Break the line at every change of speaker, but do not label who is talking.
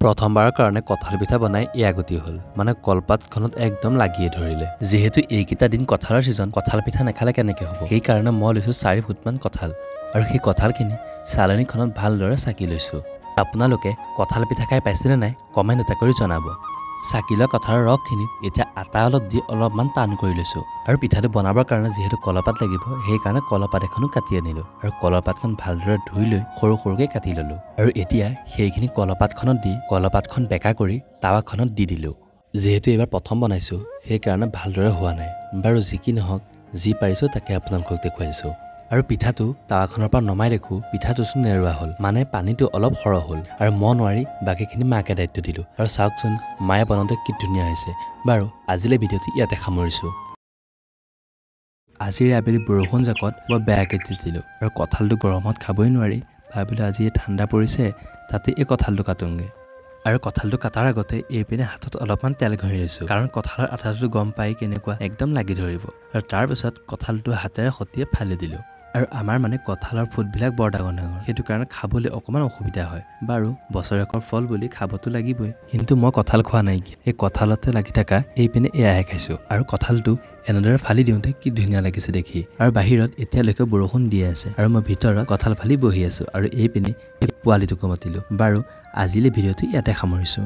প্ৰথমবাৰৰ কাৰণে কঁঠাল পিঠা বনাই আগতি হ'ল মানে কলপাতখনত একদম লাগিয়ে ধৰিলে যেহেতু এইকেইটা দিন কঁঠালৰ সিজন কঁঠাল পিঠা নেখালে কেনেকে হ'ব সেই কাৰণে মই লৈছো 4 ফুটমান কঁঠাল আৰু সেই কঁঠালখিনি চালনীখনত ভালদৰে চাকি লৈছো আপোনালোকে কঁঠাল পিঠা খাই পাইছেনে নাই কমেন্ট এটা কৰি জনাব চাকিলা কঁঠালৰ ৰসখিনিত এতিয়া আটা অলপ দি অলপমান টান কৰি লৈছো আৰু পিঠাটো বনাবৰ কাৰণে যেহেতু কলপাত লাগিব সেই কাৰণে কলপাত এখনো কাটি আনিলো আৰু কলপাতখন ভালদৰে ধুই লৈ সৰু সৰুকৈ কাটি ললো আৰু এতিয়া সেইখিনি কলপাতখনত দি কলপাতখন বেকা কৰি তাৱাখনত দি দিলো যেহেতু এবাৰ প্ৰথম বনাইছো সেই কাৰণে ভালদৰে হোৱা নাই বাৰু যি কি নহওক যি পাৰিছো তাকে আপোনালোকক দেখুৱাইছো আৰু পিঠাটো তাৱাখনৰ পৰা নমাই দেখো পিঠাটো নেৰুৱা হ'ল মানে পানীটো অলপ খৰ হ'ল আৰু মই নোৱাৰি বাকিখিনি মাকে দায়িত্ব দিলো আৰু চাওকচোন মায়ে বনাওঁতে কি ধুনীয়া হৈছে বাৰু আজিলে ভিডিঅ'টো ইয়াতে সামৰিছো আজিৰ আবেলি বৰষুণ জাকত মই বেয়াকৈ তিতিলো আৰু কঁঠালটো গৰমত খাবই নোৱাৰি ভাবিলো আজি ঠাণ্ডা পৰিছে তাতে এই কঁঠালটো কাটোংগে আৰু কঁঠালটো কাটাৰ আগতে এইপিনে হাতত অলপমান তেল ঘঁহি লৈছো কাৰণ কঁঠালৰ আঠাটো গম পাই কেনেকুৱা একদম লাগি ধৰিব আৰু তাৰ পিছত কঁঠালটো হাতেৰে খটিয়ে ফালি দিলো আৰু আমাৰ মানে কঁঠালৰ ফুটবিলাক বৰ ডাঙৰ সেইটো কাৰণে খাবলৈ অকমান অসুবিধা হয় বাৰু বছৰেকৰ ফল বুলি খাবতো লাগিবই কিন্তু মই কঁঠাল খোৱা নাই এই কঁঠালতে লাগি থকা এইপিনে এয়াহে খাইছো আৰু কঁঠালটো এনেদৰে ফালি দিওঁতে কি ধুনীয়া লাগিছে দেখি আৰু বাহিৰত এতিয়ালৈকে বৰষুণ দি আছে আৰু মই ভিতৰত কঁঠাল ফালি বহি আছো আৰু এইপিনে পোৱালিটোকো মাতিলো বাৰু আজিলে ভিডিঅ'টো ইয়াতে সামৰিছো